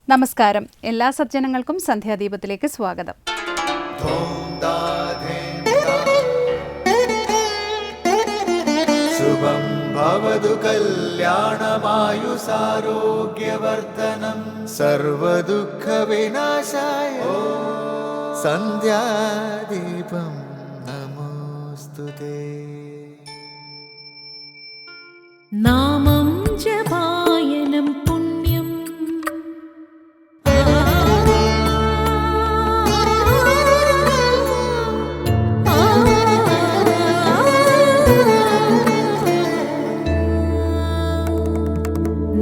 നമസ്കാരം. എല്ലാ സജ്ജനങ്ങൾക്കും സന്ധ്യാദീപത്തിലേക്ക് സ്വാഗതം. ശുഭം ഭവതു കല്യാണമായുസാരോഗ്യവർദ്ധനം സർവദുഃഖ വിനാശായ സന്ധ്യാദീപം നമോസ്തുതേ. നാമം ജപായനം പുണ്യം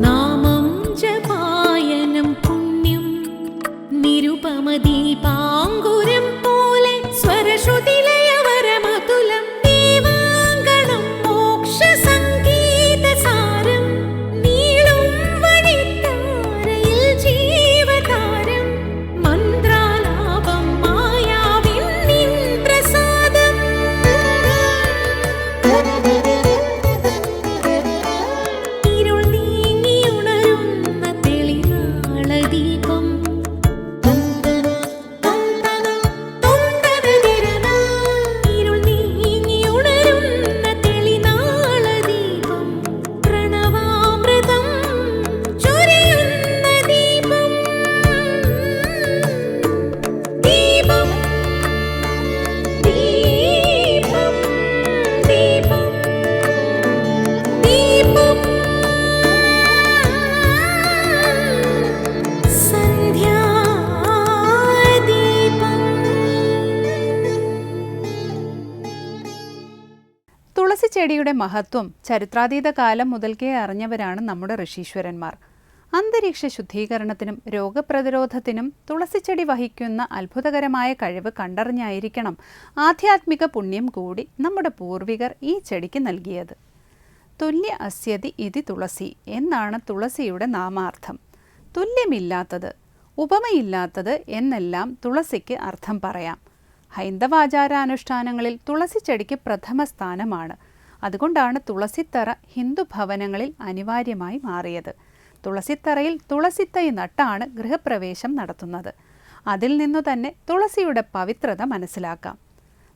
നാമം ജപായനം പുണ്യം നിരുപമദീപാങ്കുരം പോലെ സ്വരശ്രുതിലയവരമതുലം ദീവാങ്കണം മോക്ഷസംഗീതസാരം നീളും വഴിത്താരയിൽ ജീവതാരം മന്ത്രാലാപം മായാവിൻ നിൻ പ്രസാദം ഇരുൾ നീങ്ങിയുണരുന്ന തെളിനാളദീപം ഇരുൾ നീങ്ങിയുണരുന്ന തെളിനാളദീപം പ്രണവാമൃതം ചൊരിയുന്ന ദീപം ദീപം ദീപം ദീപം ദീപം തുളസി ചെടിയുടെ മഹത്വം ചരിത്രാതീത കാലം മുതൽക്കേ അറിഞ്ഞവരാണ് നമ്മുടെ ഋഷീശ്വരന്മാർ. അന്തരീക്ഷ ശുദ്ധീകരണത്തിനും രോഗപ്രതിരോധത്തിനും തുളസിച്ചെടി വഹിക്കുന്ന അത്ഭുതകരമായ കഴിവ് കണ്ടറിഞ്ഞായിരിക്കണം ആധ്യാത്മിക പുണ്യം കൂടി നമ്മുടെ പൂർവികർ ഈ ചെടിക്ക് നൽകിയത്. തുല്യ അസ്യതി ഇതി തുളസി എന്നാണ് തുളസിയുടെ നാമാർത്ഥം. തുല്യമില്ലാത്തത്, ഉപമയില്ലാത്തത് എന്നെല്ലാം തുളസിക്ക് അർത്ഥം പറയാം. ഹൈന്ദവാചാരാനുഷ്ഠാനങ്ങളിൽ തുളസിച്ചെടിക്ക് പ്രഥമ സ്ഥാനമാണ്. അതുകൊണ്ടാണ് തുളസിത്തറ ഹിന്ദു ഭവനങ്ങളിൽ അനിവാര്യമായി മാറിയത്. തുളസിത്തറയിൽ തുളസിത്തൈ നട്ടാണ് ഗൃഹപ്രവേശം നടത്തുന്നത്. അതിൽ നിന്നു തന്നെ തുളസിയുടെ പവിത്രത മനസ്സിലാക്കാം.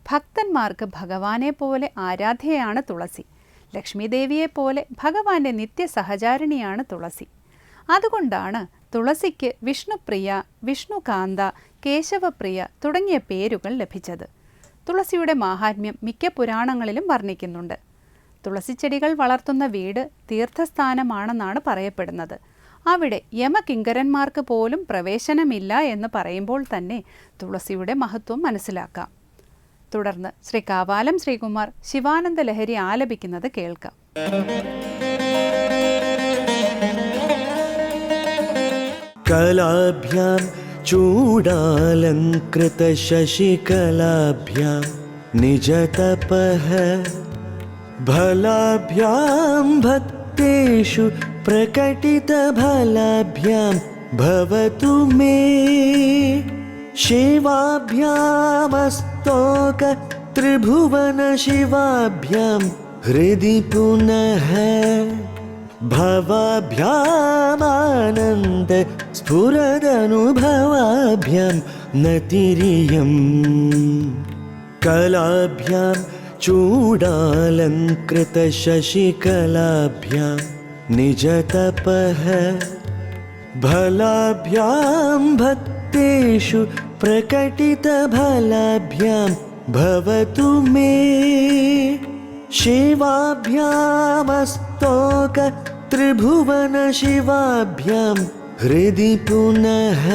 ഭക്തന്മാർക്ക് ഭഗവാനെ പോലെ ആരാധ്യയാണ് തുളസി. ലക്ഷ്മീദേവിയെപ്പോലെ ഭഗവാന്റെ നിത്യസഹചാരിണിയാണ് തുളസി. അതുകൊണ്ടാണ് തുളസിക്ക് വിഷ്ണുപ്രിയ, വിഷ്ണുകാന്ത, കേശവപ്രിയ തുടങ്ങിയ പേരുകൾ ലഭിച്ചത്. തുളസിയുടെ മാഹാത്മ്യം മിക്ക പുരാണങ്ങളിലും വർണ്ണിക്കുന്നുണ്ട്. തുളസിച്ചെടികൾ വളർത്തുന്ന വീട് തീർത്ഥസ്ഥാനമാണെന്നാണ് പറയപ്പെടുന്നത്. അവിടെ യമകിങ്കരന്മാർക്ക് പോലും പ്രവേശനമില്ല എന്ന് പറയുമ്പോൾ തന്നെ തുളസിയുടെ മഹത്വം മനസ്സിലാക്കാം. തുടർന്ന് ശ്രീ കാവാലം ശ്രീകുമാർ ശിവാനന്ദ ലഹരി ആലപിക്കുന്നത് കേൾക്കാം. കലാഭ്യാം ചൂടാലംകൃത ശശികലാഭ്യാം നിജതപഃ ഫലാഭ്യാം ഭക്തേഷു പ്രകടിതഫലാഭ്യാം ഭവതു മേ ശിവാഭ്യാമസ്തോക ത്രിഭുവന ശിവാഭ്യാം ഹൃദി പുനഃ ഭവാഭ്യാമാനന്ദ സ്ഫുരദനുഭവാഭ്യാം നതിരിയം കലാഭ്യാം ചൂടാലംകൃത ശശികലാഭ്യാം നിജതപഃ ഫലാഭ്യാം ഭക്തേഷു പ്രകടിതഫലാഭ്യാം ഭവതു മേ ശിവാഭ്യാമസ്തോക ത്രിഭുവന ശിവാഭ്യാം ഹൃദി പുനഃ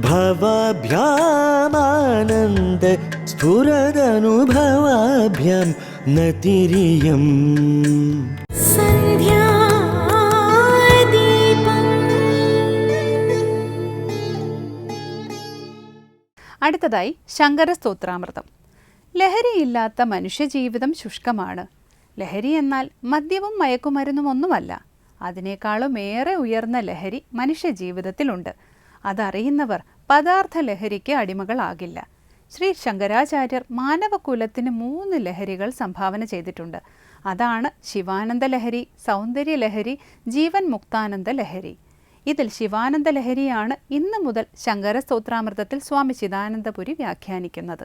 ഭവാഭ്യാമാനന്ദ സ്ഫുരദനുഭവാഭ്യാം നതിരിയം. അടുത്തതായി ശങ്കരസ്തോത്രാമൃതം. ലഹരിയില്ലാത്ത മനുഷ്യജീവിതം ശുഷ്കമാണ്. ലഹരി എന്നാൽ മദ്യവും മയക്കുമരുന്നുമൊന്നുമല്ല. അതിനേക്കാളും ഏറെ ഉയർന്ന ലഹരി മനുഷ്യജീവിതത്തിലുണ്ട്. അതറിയുന്നവർ പദാർത്ഥ ലഹരിക്ക് അടിമകളാകില്ല. ശ്രീ ശങ്കരാചാര്യർ മാനവകുലത്തിന് 3 ലഹരികൾ സംഭാവന ചെയ്തിട്ടുണ്ട്. അതാണ് ശിവാനന്ദ ലഹരി, സൗന്ദര്യ ലഹരി, ജീവൻ മുക്താനന്ദ ലഹരി. ഇതിൽ ശിവാനന്ദ ലഹരിയാണ് ഇന്നു മുതൽ ശങ്കര സ്തോത്രാമൃതത്തിൽ സ്വാമി ചിദാനന്ദപുരി വ്യാഖ്യാനിക്കുന്നത്.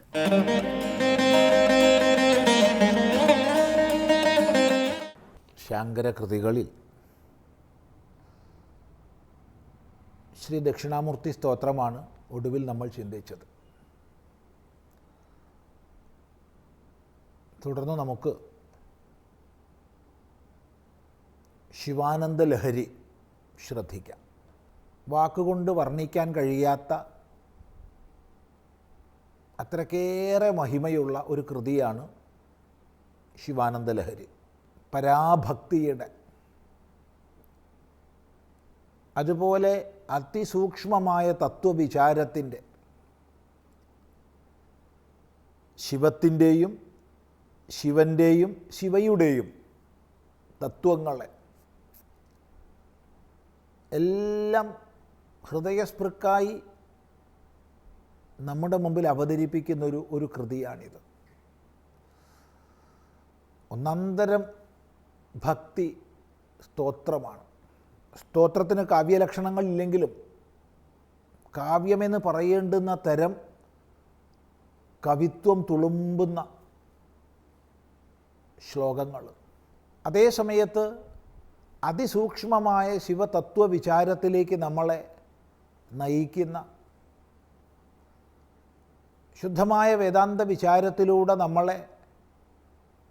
ശങ്കരകൃതികളിൽ ശ്രീ ദക്ഷിണാമൂർത്തി സ്തോത്രമാണ് ഒടുവിൽ നമ്മൾ ചിന്തിച്ചത്. തുടർന്ന് നമുക്ക് ശിവാനന്ദ ലഹരി ശ്രദ്ധിക്കാം. വാക്കുകൊണ്ട് വർണ്ണിക്കാൻ കഴിയാത്ത അത്രക്കേറെ മഹിമയുള്ള ഒരു കൃതിയാണ് ശിവാനന്ദ ലഹരി. പരാഭക്തിയുടെ, അതുപോലെ അതിസൂക്ഷ്മമായ തത്വവിചാരത്തിൻ്റെ, ശിവത്തിൻ്റെയും ശിവൻ്റെയും ശിവയുടെയും തത്വങ്ങളെ എല്ലാം ഹൃദയസ്പൃക്കായി നമ്മുടെ മുമ്പിൽ അവതരിപ്പിക്കുന്നൊരു കൃതിയാണിത്. ഒന്നന്തരം ഭക്തി സ്തോത്രമാണ്. സ്തോത്രത്തിന് കാവ്യലക്ഷണങ്ങളില്ലെങ്കിലും കാവ്യമെന്ന് പറയേണ്ടുന്ന തരം കവിത്വം തുളുമ്പുന്ന ശ്ലോകങ്ങൾ, അതേസമയത്ത് അതിസൂക്ഷ്മമായ ശിവതത്വ വിചാരത്തിലേക്ക് നമ്മളെ നയിക്കുന്ന, ശുദ്ധമായ വേദാന്ത വിചാരത്തിലൂടെ നമ്മളെ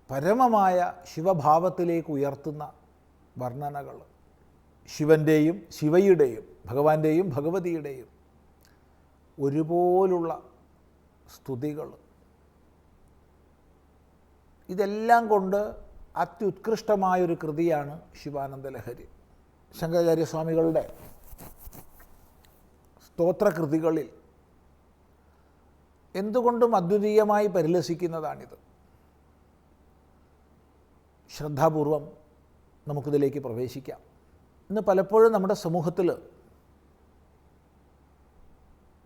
പരമമായ ശിവഭാവത്തിലേക്ക് ഉയർത്തുന്ന വർണ്ണനകൾ, ശിവൻ്റെയും ശിവയുടെയും ഭഗവാന്റെയും ഭഗവതിയുടെയും ഒരുപോലുള്ള സ്തുതികൾ, ഇതെല്ലാം കൊണ്ട് അത്യുത്കൃഷ്ടമായൊരു കൃതിയാണ് ശിവാനന്ദ ലഹരി. ശങ്കരാചാര്യസ്വാമികളുടെ സ്തോത്രകൃതികളിൽ എന്തുകൊണ്ടും അദ്വിതീയമായി പരിലസിക്കുന്നതാണിത്. ശ്രദ്ധാപൂർവം നമുക്കിതിലേക്ക് പ്രവേശിക്കാം. ഇന്ന് പലപ്പോഴും നമ്മുടെ സമൂഹത്തിൽ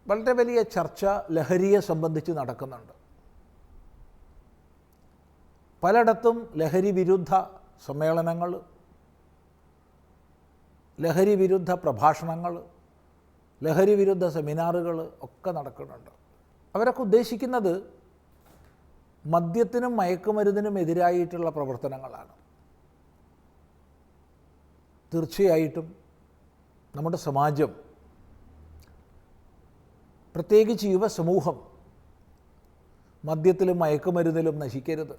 വളരെ വലിയ ചർച്ച ലഹരിയെ സംബന്ധിച്ച് നടക്കുന്നുണ്ട്. പലയിടത്തും ലഹരി വിരുദ്ധ സമ്മേളനങ്ങൾ, ലഹരി വിരുദ്ധ പ്രഭാഷണങ്ങൾ, ലഹരി വിരുദ്ധ സെമിനാറുകൾ ഒക്കെ നടക്കുന്നുണ്ട്. അവരൊക്കെ ഉദ്ദേശിക്കുന്നത് മദ്യത്തിനും മയക്കുമരുന്നിനും എതിരായിട്ടുള്ള പ്രവർത്തനങ്ങളാണ്. തീർച്ചയായിട്ടും നമ്മുടെ സമാജം, പ്രത്യേകിച്ച് യുവസമൂഹം മദ്യത്തിലും മയക്കുമരുന്നിലും നശിക്കരുത്.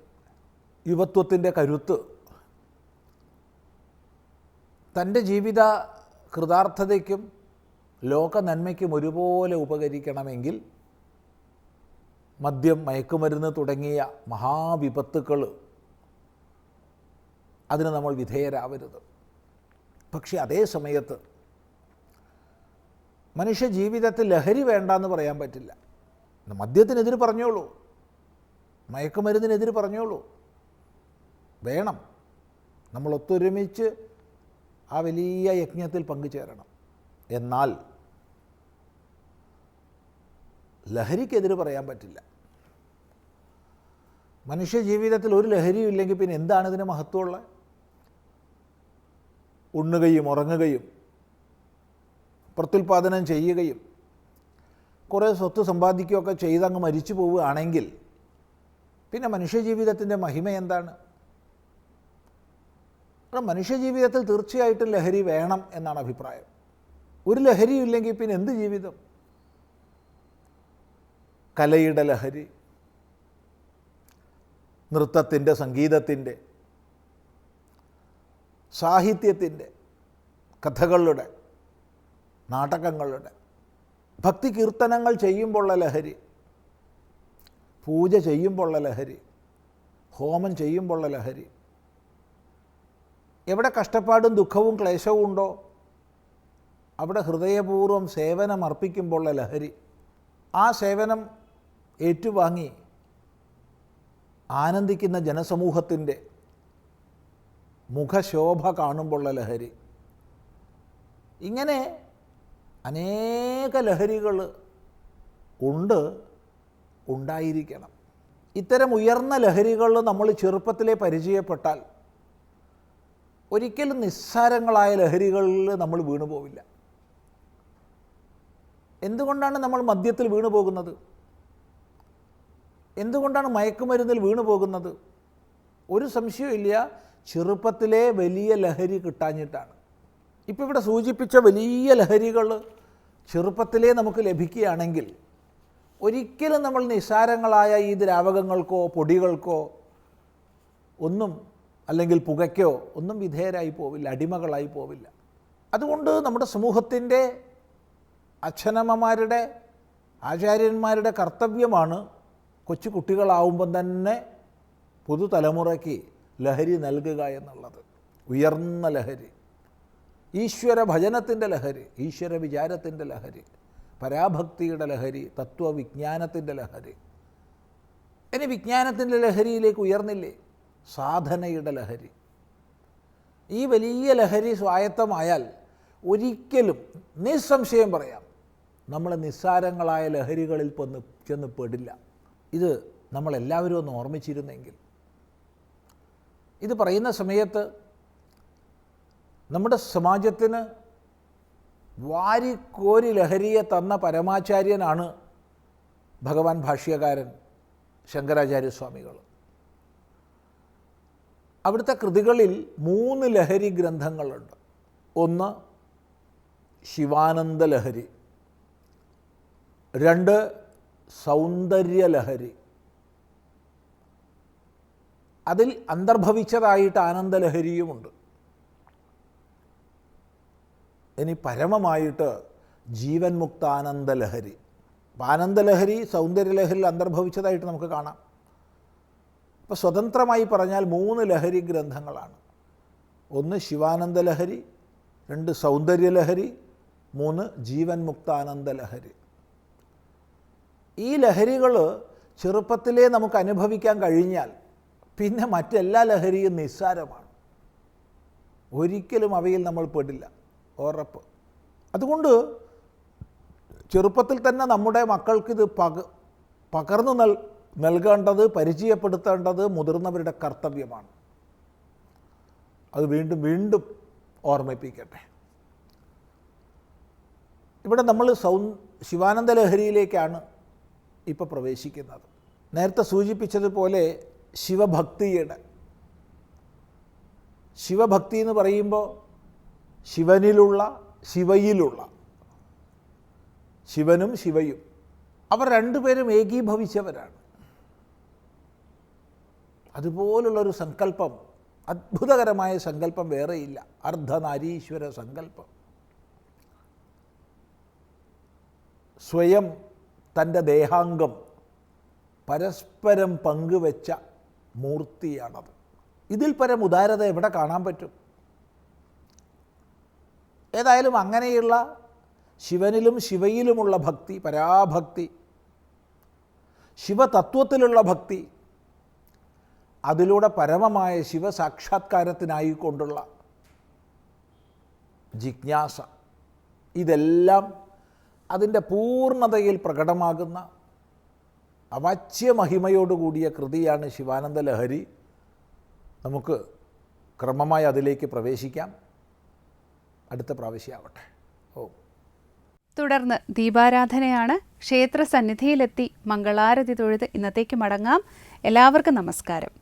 യുവത്വത്തിൻ്റെ കരുത്ത് തൻ്റെ ജീവിത കൃതാർത്ഥതയ്ക്കും ലോക നന്മയ്ക്കും ഒരുപോലെ ഉപകരിക്കണമെങ്കിൽ മദ്യം, മയക്കുമരുന്ന് തുടങ്ങിയ മഹാവിപത്തുക്കൾ അതിന് നമ്മൾ വിധേയരാവരുത്. പക്ഷേ അതേ സമയത്ത് മനുഷ്യ ജീവിതത്തിൽ ലഹരി വേണ്ടെന്ന് പറയാൻ പറ്റില്ല. മദ്യത്തിനെതിര് പറഞ്ഞോളൂ, മയക്കുമരുന്നിനെതിര് പറഞ്ഞോളൂ, വേണം. നമ്മൾ ഒത്തൊരുമിച്ച് ആ വലിയ യജ്ഞത്തിൽ പങ്കുചേരണം. എന്നാൽ ലഹരിക്കെതിര് പറയാൻ പറ്റില്ല. മനുഷ്യ ജീവിതത്തിൽ ഒരു ലഹരിയും ഇല്ലെങ്കിൽ പിന്നെ എന്താണ് ഇതിന് മഹത്വമുള്ളത്? ഉണ്ണുകയും ഉറങ്ങുകയും പ്രത്യുൽപാദനം ചെയ്യുകയും കുറേ സ്വത്ത് സമ്പാദിക്കുകയൊക്കെ ചെയ്തങ്ങ് മരിച്ചു പോവുകയാണെങ്കിൽ പിന്നെ മനുഷ്യജീവിതത്തിൻ്റെ മഹിമ എന്താണ്? മനുഷ്യജീവിതത്തിൽ തീർച്ചയായിട്ടും ലഹരി വേണം എന്നാണ് അഭിപ്രായം. ഒരു ലഹരിയും ഇല്ലെങ്കിൽ പിന്നെ എന്ത് ജീവിതം? കലയുടെ ലഹരി, നൃത്തത്തിൻ്റെ, സംഗീതത്തിൻ്റെ, സാഹിത്യത്തിൻ്റെ, കഥകളുടെ, നാടകങ്ങളുടെ, ഭക്തി കീർത്തനങ്ങൾ ചെയ്യുമ്പോഴുള്ള ലഹരി, പൂജ ചെയ്യുമ്പോഴുള്ള ലഹരി, ഹോമം ചെയ്യുമ്പോഴുള്ള ലഹരി, എവിടെ കഷ്ടപ്പാടും ദുഃഖവും ക്ലേശവും ഉണ്ടോ അവിടെ ഹൃദയപൂർവ്വം സേവനം അർപ്പിക്കുമ്പോഴുള്ള ലഹരി, ആ സേവനം ഏറ്റുവാങ്ങി ആനന്ദിക്കുന്ന ജനസമൂഹത്തിൻ്റെ മുഖശോഭ കാണുമ്പോഴുള്ള ലഹരി, ഇങ്ങനെ അനേക ലഹരികൾ ഉണ്ടായിരിക്കണം. ഇത്തരം ഉയർന്ന ലഹരികൾ നമ്മൾ ചെറുപ്പത്തിലെ പരിചയപ്പെട്ടാൽ ഒരിക്കലും നിസ്സാരങ്ങളായ ലഹരികളിൽ നമ്മൾ വീണുപോവില്ല. എന്തുകൊണ്ടാണ് നമ്മൾ മദ്യത്തിൽ വീണു പോകുന്നത്? എന്തുകൊണ്ടാണ് മയക്കുമരുന്നിൽ വീണു പോകുന്നത്? ഒരു സംശയമില്ല, ചെറുപ്പത്തിലെ വലിയ ലഹരി കിട്ടാഞ്ഞിട്ടാണ്. ഇപ്പോൾ ഇവിടെ സൂചിപ്പിച്ച വലിയ ലഹരികൾ ചെറുപ്പത്തിലേ നമുക്ക് ലഭിക്കുകയാണെങ്കിൽ ഒരിക്കലും നമ്മൾ നിസ്സാരങ്ങളായ ഈ ദ്രാവകങ്ങൾക്കോ പൊടികൾക്കോ ഒന്നും, അല്ലെങ്കിൽ പുകയ്ക്കോ ഒന്നും വിധേയരായി പോവില്ല, അടിമകളായി പോവില്ല. അതുകൊണ്ട് നമ്മുടെ സമൂഹത്തിൻ്റെ അച്ഛനമ്മമാരുടെ, ആചാര്യന്മാരുടെ കർത്തവ്യമാണ് കൊച്ചു കുട്ടികളാവുമ്പം തന്നെ പുതുതലമുറയ്ക്ക് ലഹരി നൽകുക എന്നുള്ളത്. ഉയർന്ന ലഹരി, ഈശ്വര ഭജനത്തിൻ്റെ ലഹരി, ഈശ്വര വിചാരത്തിൻ്റെ ലഹരി, പരാഭക്തിയുടെ ലഹരി, തത്വവിജ്ഞാനത്തിൻ്റെ ലഹരി. ഇനി വിജ്ഞാനത്തിൻ്റെ ലഹരിയിലേക്ക് ഉയർന്നില്ലേ, സാധനയുടെ ലഹരി. ഈ വലിയ ലഹരി സ്വായത്തമായാൽ ഒരിക്കലും നിസ്സംശയം പറയാം, നമ്മൾ നിസ്സാരങ്ങളായ ലഹരികളിൽ ചെന്ന് പെടില്ല. ഇത് നമ്മളെല്ലാവരും ഒന്ന് ഓർമ്മിച്ചിരുന്നെങ്കിൽ. ഇത് പറയുന്ന സമയത്ത് നമ്മുടെ സമാജത്തിന് വാരിക്കോരി ലഹരിയെ തന്ന പരമാചാര്യനാണ് ഭഗവാൻ ഭാഷ്യകാരൻ ശങ്കരാചാര്യസ്വാമികൾ. അവിടുത്തെ കൃതികളിൽ 3 ലഹരി ഗ്രന്ഥങ്ങളുണ്ട്. ഒന്ന് ശിവാനന്ദ ലഹരി, 2 സൗന്ദര്യലഹരി, അതിൽ അന്തർഭവിച്ചതായിട്ട് ആനന്ദലഹരിയുമുണ്ട്. ഇനി പരമമായിട്ട് ജീവൻ മുക്താനന്ദലഹരി. ആനന്ദലഹരി സൗന്ദര്യലഹരിയിൽ അന്തർഭവിച്ചതായിട്ട് നമുക്ക് കാണാം. ഇപ്പോൾ സ്വതന്ത്രമായി പറഞ്ഞാൽ 3 ലഹരി ഗ്രന്ഥങ്ങളാണ്. ഒന്ന് ശിവാനന്ദലഹരി, 2 സൗന്ദര്യലഹരി, 3 ജീവൻ മുക്താനന്ദലഹരി. ഈ ലഹരികൾ ചെറുപ്പത്തിലേ നമുക്ക് അനുഭവിക്കാൻ കഴിഞ്ഞാൽ പിന്നെ മറ്റെല്ലാ ലഹരിയും നിസ്സാരമാണ്. ഒരിക്കലും അവയിൽ നമ്മൾ പെടില്ല, ഉറപ്പ്. അതുകൊണ്ട് ചെറുപ്പത്തിൽ തന്നെ നമ്മുടെ മക്കൾക്കിത് പകർന്നു നൽകേണ്ടത്, പരിചയപ്പെടുത്തേണ്ടത് മുതിർന്നവരുടെ കർത്തവ്യമാണ്. അത് വീണ്ടും വീണ്ടും ഓർമ്മിപ്പിക്കട്ടെ. ഇവിടെ നമ്മൾ ശിവാനന്ദ ലഹരിയിലേക്കാണ് ഇപ്പോൾ പ്രവേശിക്കുന്നത്. നേരത്തെ സൂചിപ്പിച്ചതുപോലെ ശിവഭക്തി എന്ന് പറയുമ്പോൾ ശിവനിലുള്ള, ശിവയിലുള്ള, ശിവനും ശിവയും അവർ രണ്ടുപേരും ഏകീഭവിച്ചവരാണ്. അതുപോലുള്ളൊരു സങ്കല്പം, അത്ഭുതകരമായ സങ്കല്പം വേറെയില്ല. അർദ്ധനാരീശ്വര സങ്കല്പം. സ്വയം തൻ്റെ ദേഹാംഗം പരസ്പരം പങ്കുവെച്ച മൂർത്തിയാണത്. ഇതിൽ പരം ഉദാരത എവിടെ കാണാൻ പറ്റും? ഏതായാലും അങ്ങനെയുള്ള ശിവനിലും ശിവയിലുമുള്ള ഭക്തി, പരാഭക്തി, ശിവതത്വത്തിലുള്ള ഭക്തി, അതിലൂടെ പരമമായ ശിവസാക്ഷാത്കാരത്തിനായിക്കൊണ്ടുള്ള ജിജ്ഞാസ, ഇതെല്ലാം അതിൻ്റെ പൂർണ്ണതയിൽ പ്രകടമാകുന്ന അവാച്യമഹിമയോടുകൂടിയ കൃതിയാണ് ശിവാനന്ദ ലഹരി. നമുക്ക് ക്രമമായി അതിലേക്ക് പ്രവേശിക്കാം. അടുത്ത പ്രാവശ്യമാവട്ടെ. തുടർന്ന് ദീപാരാധനയാണ്. ക്ഷേത്ര സന്നിധിയിലെത്തി മംഗളാരതി തൊഴുത് ഇന്നത്തേക്ക് മടങ്ങാം. എല്ലാവർക്കും നമസ്കാരം.